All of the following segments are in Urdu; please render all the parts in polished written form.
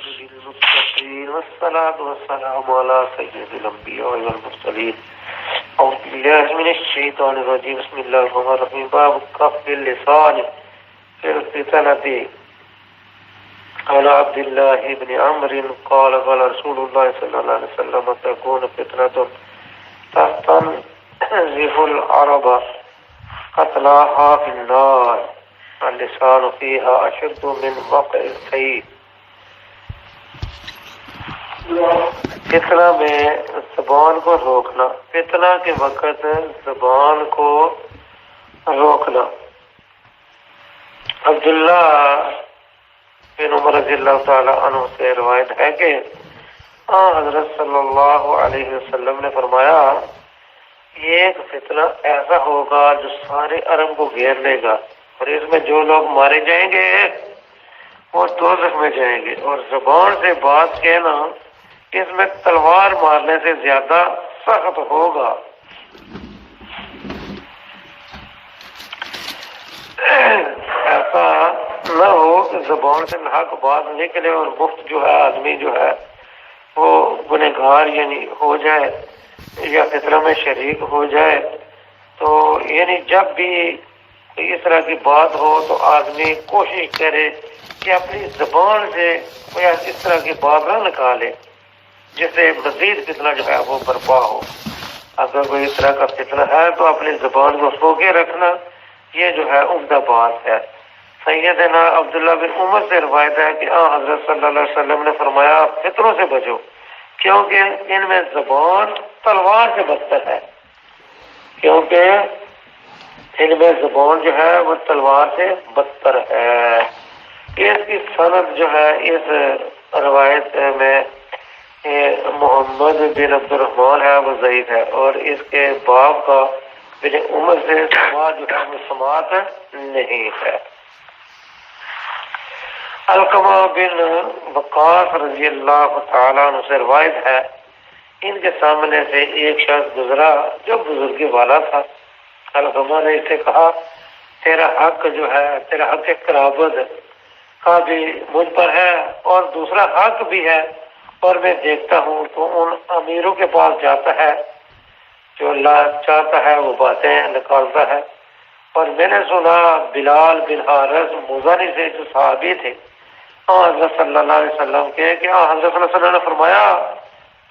للمتقين والصلاة والسلام على سيد الأنبياء والمرسلين. أعوذ بالله من الشيطان الرجيم. بسم الله الرحمن الرحيم. باب كف اللسان في الفتنة. قال عبد الله بن عمرو قال قال رسول الله صلى الله عليه وسلم تكون فتنة تستنزف العرب قتلاها في النار اللسان فيها أشد من وقع السيف. فتنہ میں زبان کو روکنا، فتنہ کے وقت زبان کو روکنا. عبداللہ بن عمر رضی اللہ تعالی عنہ سے روایت ہے کہ حضرت صلی اللہ علیہ وسلم نے فرمایا ایک فتنہ ایسا ہوگا جو سارے عرب کو گھیر لے گا، اور اس میں جو لوگ مارے جائیں گے وہ دوزخ میں جائیں گے. اور زبان سے بات کہنا اس میں تلوار مارنے سے زیادہ سخت ہوگا. ایسا نہ ہو کہ زبان سے حق بات نکلے اور مفت جو ہے آدمی جو ہے وہ گنہگار یعنی ہو جائے یا فتنہ میں شریک ہو جائے. تو یعنی جب بھی اس طرح کی بات ہو تو آدمی کوشش کرے کہ اپنی زبان سے کوئی اس طرح کی بات نہ نکالے جس سے مزید فتنہ جو ہے وہ برپا ہو. اگر کوئی اس طرح کا فتنہ ہے تو اپنی زبان کو روکے رکھنا یہ جو ہے عمدہ بات ہے. سیدنا عبداللہ بن عمر سے روایت ہے کہ حضرت صلی اللہ علیہ وسلم نے فرمایا فتنوں سے بچو کیونکہ ان میں زبان تلوار سے بدتر ہے. کیونکہ ان میں زبان جو ہے وہ تلوار سے بدتر ہے. اس کی سند جو ہے اس روایت میں محمد بن عبد الرحمن ہے وہ ضعیف ہے، اور اس کے باپ کا بن عمر سے سماعت جو ہے وہ سماعت نہیں ہے. علقمہ بن وقاص رضی اللہ تعالیٰ عنہ سے روایت ہے ان کے سامنے سے ایک شخص گزرا جو بزرگی والا تھا. علقمہ نے اسے کہا تیرا حق جو ہے تیرا حق قرابت کا بھی مجھ پر ہے اور دوسرا حق بھی ہے، اور میں دیکھتا ہوں تو ان امیروں کے پاس جاتا ہے جو اللہ چاہتا ہے وہ باتیں نکالتا ہے. اور میں نے سنا بلال بن حارث مزنی سے جو صحابی تھے حضرت صلی اللہ علیہ وسلم کے کہ حضرت صلی اللہ علیہ وسلم نے فرمایا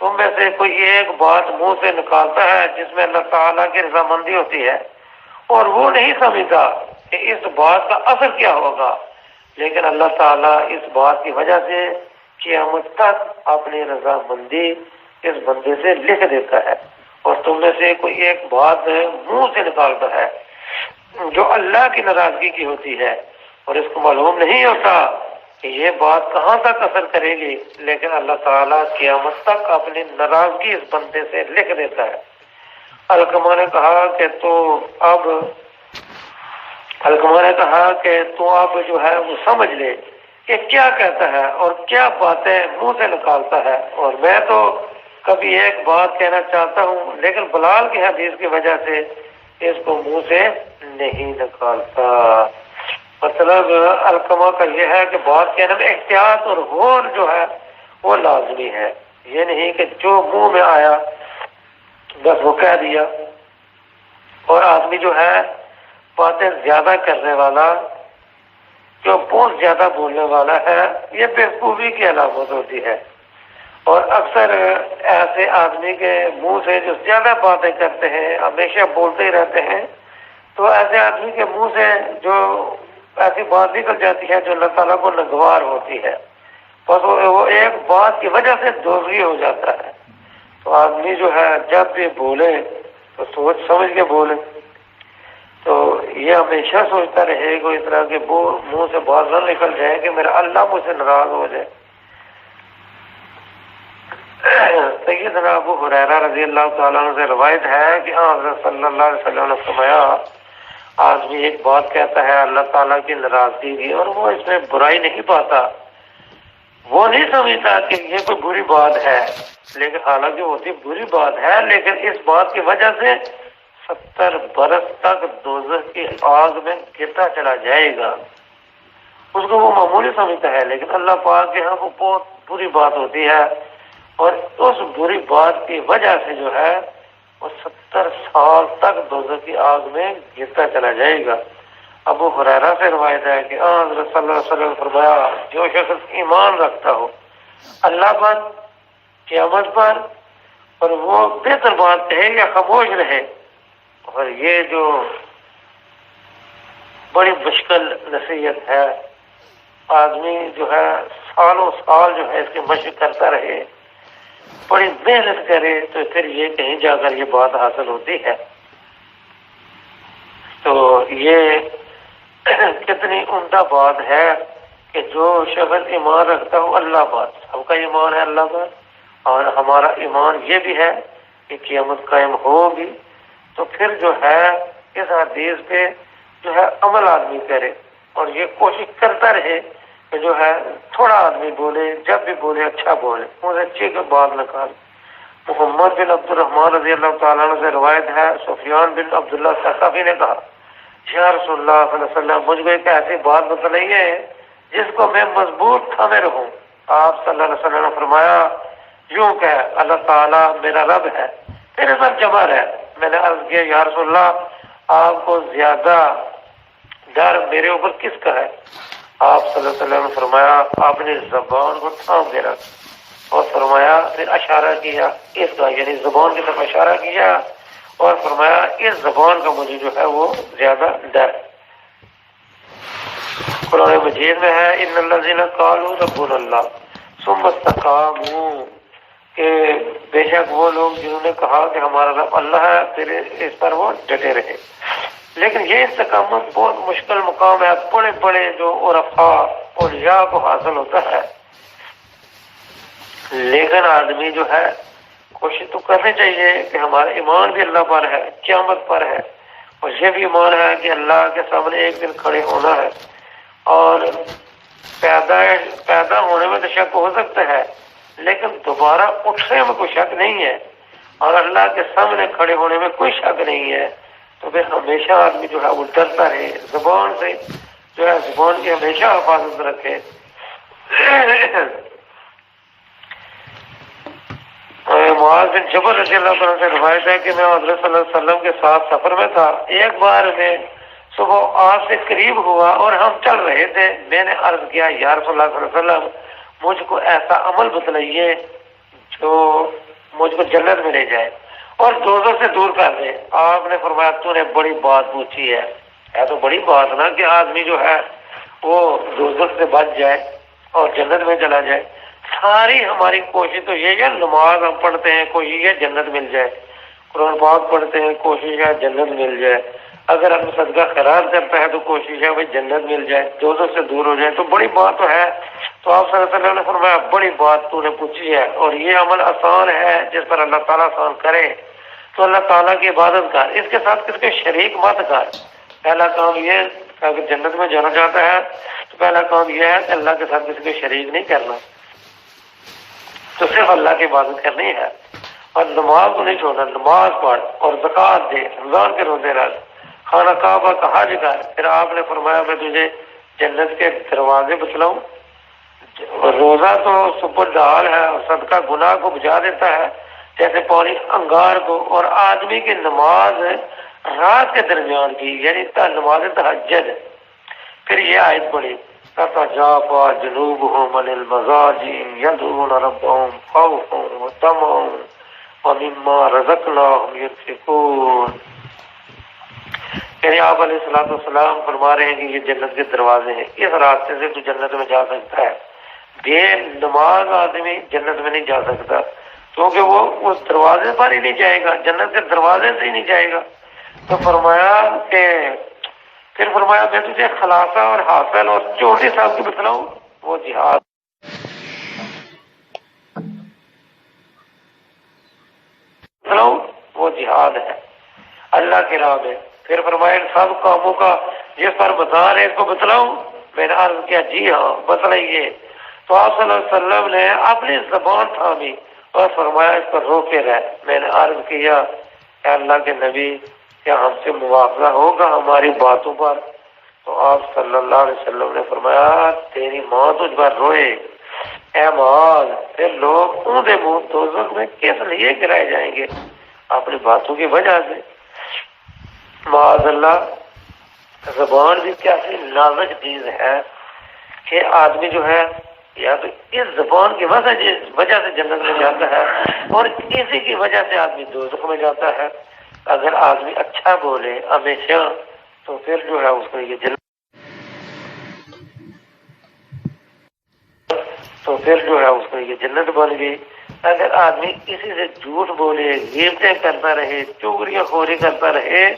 تم میں سے کوئی ایک بات منہ سے نکالتا ہے جس میں اللہ تعالیٰ کی رضامندی ہوتی ہے اور وہ نہیں سمجھتا کہ اس بات کا اثر کیا ہوگا، لیکن اللہ تعالیٰ اس بات کی وجہ سے قیامت تک اپنی رضامندی اس بندے سے لکھ دیتا ہے. اور تم میں سے کوئی ایک بات منہ سے نکالتا ہے جو اللہ کی ناراضگی کی ہوتی ہے اور اس کو معلوم نہیں ہوتا کہ یہ بات کہاں تک اثر کرے گی، لیکن اللہ تعالیٰ قیامت تک اپنی ناراضگی اس بندے سے لکھ دیتا ہے. علقمہ نے کہا کہ تو اب جو ہے وہ سمجھ لے کہ کیا کہتا ہے اور کیا باتیں منہ سے نکالتا ہے. اور میں تو کبھی ایک بات کہنا چاہتا ہوں لیکن بلال کی حدیث کی وجہ سے اس کو منہ سے نہیں نکالتا. مطلب علقمہ کا یہ ہے کہ بات کہنے میں احتیاط اور غور جو ہے وہ لازمی ہے. یہ نہیں کہ جو منہ میں آیا بس وہ کہہ دیا. اور آدمی جو ہے باتیں زیادہ کرنے والا جو بہت زیادہ بولنے والا ہے یہ بیوقوفی کی علامت ہوتی ہے. اور اکثر ایسے آدمی کے منہ سے جو زیادہ باتیں کرتے ہیں ہمیشہ بولتے ہی رہتے ہیں تو ایسے آدمی کے منہ سے جو ایسی بات نکل جاتی ہے جو اللہ تعالیٰ کو ناگوار ہوتی ہے، بس وہ ایک بات کی وجہ سے دوزخی ہو جاتا ہے. تو آدمی جو ہے جب بھی بولے تو سوچ سمجھ کے بولے. تو یہ ہمیشہ سوچتا رہے گا اس طرح کے منہ سے بات نہ نکل جائے کہ میرا اللہ مجھ سے ناراض ہو جائے. سیدنا ابو ہریرہ رضی اللہ تعالیٰ عنہ سے روایت ہے کہ حضرت صلی اللہ علیہ وسلم نے فرمایا آدمی ایک بات کہتا ہے اللہ تعالیٰ کی ناراضگی کی اور وہ اس میں برائی نہیں پاتا، وہ نہیں سمجھتا کہ یہ کوئی بری بات ہے، لیکن حالانکہ وہ بری بات ہے لیکن اس بات کی وجہ سے 70 برس تک دوزخ کی آگ میں گرتا چلا جائے گا. اس کو وہ معمولی سمجھتا ہے لیکن اللہ پاک کے ہاں وہ بہت بری بات ہوتی ہے، اور اس بری بات کی وجہ سے جو ہے وہ 70 سال تک دوزخ کی آگ میں گرتا چلا جائے گا۔ ابو ہریرہ سے روایت ہے کہ حضرت صلی اللہ علیہ وسلم نے فرمایا جو شخص ایمان رکھتا ہو اللہ پر، قیامت پر، اور وہ بہتر بات کہے یا خاموش رہے، اور یہ جو بڑی مشکل نصیحت ہے، آدمی جو ہے سالوں سال جو ہے اس کی مشق کرتا رہے، بڑی محنت کرے، تو پھر یہ کہیں جا کر یہ بات حاصل ہوتی ہے۔ تو یہ کتنی عمدہ بات ہے کہ جو شخص ایمان رکھتا ہو اللہ پر، سب کا ایمان ہے اللہ پر، اور ہمارا ایمان یہ بھی ہے کہ قیامت قائم ہوگی، تو پھر جو ہے اس حدیث پہ جو ہے عمل آدمی کرے، اور یہ کوشش کرتا رہے کہ جو ہے تھوڑا آدمی بولے، جب بھی بولے اچھا بولے، مجھے اچھی کی بات نکال۔ محمد بن عبد الرحمن رضی اللہ تعالیٰ عنہ سے روایت ہے، سفیان بن عبداللہ ثقفی نے کہا یا رسول اللہ صلی اللہ علیہ وسلم، مجھ کو ایک ایسی بات بتلائیے جس کو میں مضبوط تھامے رہوں۔ آپ صلی اللہ علیہ وسلم نے فرمایا یوں کہ اللہ تعالیٰ میرا رب ہے، میرے سب جمع ہے۔ میں نے عرض کیا یا رسول اللہ، آپ کو زیادہ ڈر میرے اوپر کس کا ہے؟ آپ صلی اللہ علیہ وسلم نے فرمایا اپنی زبان کو تھام کے رکھ، اور فرمایا پھر اشارہ کیا اس کا، یعنی زبان کی طرف اشارہ کیا، اور فرمایا اس زبان کا مجھے جو ہے وہ زیادہ ڈر ہے۔ قرآن مجید میں ہے ان الذین قالوا ربنا اللہ ثم استقاموا، کہ بے شک وہ لوگ جنہوں نے کہا کہ ہمارا رب اللہ ہے، پھر اس پر وہ ڈٹے رہے۔ لیکن یہ استقامت بہت مشکل مقام ہے، بڑے بڑے جو عرفاء اولیاء کو حاصل ہوتا ہے، لیکن آدمی جو ہے کوشش تو کرنی چاہیے کہ ہمارا ایمان بھی اللہ پر ہے، قیامت پر ہے، اور یہ بھی ایمان ہے کہ اللہ کے سامنے ایک دن کھڑے ہونا ہے، اور پیدا ہونے میں تو شک ہو سکتا ہے، لیکن دوبارہ اٹھنے میں کوئی شک نہیں ہے، اور اللہ کے سامنے کھڑے ہونے میں کوئی شک نہیں ہے۔ تو پھر ہمیشہ آدمی جو ہے وہ ڈرتا رہے، زبان سے جو ہے زبان کی ہمیشہ حفاظت رکھے۔ معاذ بن جبل رضی اللہ عنہ سے روایت ہے کہ میں حضرت صلی اللہ علیہ وسلم کے ساتھ سفر میں تھا، ایک بار میں صبح آپ سے قریب ہوا اور ہم چل رہے تھے، میں نے عرض کیا یا رسول اللہ صلی اللہ علیہ وسلم، مجھ کو ایسا عمل بتلائیے جو مجھ کو جنت میں لے جائے اور دوزخ سے دور کر دے۔ آپ نے فرمایا تو نے بڑی بات پوچھی ہے تو بڑی بات نا کہ آدمی جو ہے وہ دوزخ سے بچ جائے اور جنت میں چلا جائے۔ ساری ہماری کوشش تو یہ ہے، نماز ہم پڑھتے ہیں کوشش ہے جنت مل جائے، قرآن پاک پڑھتے ہیں کوشش ہے جنت مل جائے، اگر ہم صدقہ خیرات کرتا ہے تو کوشش ہے بھائی جنت مل جائے، دوزخ سے دور ہو جائے، تو بڑی بات تو ہے۔ تو آپ صلی اللہ علیہ وسلم نے فرمایا بڑی بات تو نے پوچھی ہے، اور یہ عمل آسان ہے جس پر اللہ تعالیٰ آسان کرے، تو اللہ تعالیٰ کی عبادت کر، اس کے ساتھ کس کے شریک مت کر۔ پہلا کام یہ اگر جنت میں جانا چاہتا ہے تو پہلا کام یہ ہے کہ اللہ کے ساتھ کسی کو شریک نہیں کرنا، تو صرف اللہ کی عبادت کرنی ہے، اور نماز کو نہیں چھوڑنا، نماز پڑھ اور زکوٰۃ دے، رمضان کے روزے رکھ، خانہ کعبہ کا حج کر۔ پھر آپ نے فرمایا میں تجھے جنت کے دروازے بتلاؤں؟ روزہ تو سپر ڈال ہے اور صدقہ گناہ کو بجا دیتا ہے جیسے پانی انگار کو، اور آدمی کی نماز رات کے درمیان کی یعنی نماز تہجد۔ پھر یہ آیت پڑھی تتجافى جنوبهم عن المضاجع يدعون ربهم خوفا وطمعا ومما رزقناهم ينفقون۔ یعنی آپ علیہ الصلوۃ والسلام فرما رہے ہیں کہ یہ جنت کے دروازے ہیں، اس راستے سے تو جنت میں جا سکتا ہے، بے نماز آدمی جنت میں نہیں جا سکتا، کیونکہ وہ اس دروازے پر ہی نہیں جائے گا، جنت کے دروازے سے ہی نہیں جائے گا۔ تو فرمایا کہ پھر فرمایا میں تجھے خلاصہ اور حاصل اور چوٹی صاحب کی بتلاؤں؟ وہ جہاد بتلاؤں؟ وہ جہاد ہے اللہ کی راہ میں۔ پھر فرمایا ان سب کاموں کا جس پر بتا رہے اس کو بتلاؤں؟ میں نے عرض کیا جی ہاں بتلائیے۔ تو آپ صلی اللہ علیہ وسلم نے اپنی زبان تھامی اور فرمایا اس پر روکے رہ۔ میں نے عرض کیا کہ اللہ کے نبی کیا ہم سے مواخذہ ہوگا ہماری باتوں پر؟ تو آپ صلی اللہ علیہ وسلم نے فرمایا تیری ماں تجھ پر روئے اعمال، پھر لوگ اونھے منہ دوزخ میں کس لیے گرائے جائیں گے؟ اپنی باتوں کی وجہ سے۔ معاذ اللہ، زبان بھی کیسی نازک چیز ہے کہ آدمی جو ہے یا تو اس زبان کی وجہ سے جنت میں جاتا ہے اور اسی کی وجہ سے آدمی دوزخ میں جاتا ہے۔ اگر آدمی اچھا بولے ہمیشہ تو پھر جو ہے اس کو یہ جنت بن گئی۔ اگر آدمی کسی سے جھوٹ بولے، غیبتیں کرتا رہے، چغلیاں خوری کرتا رہے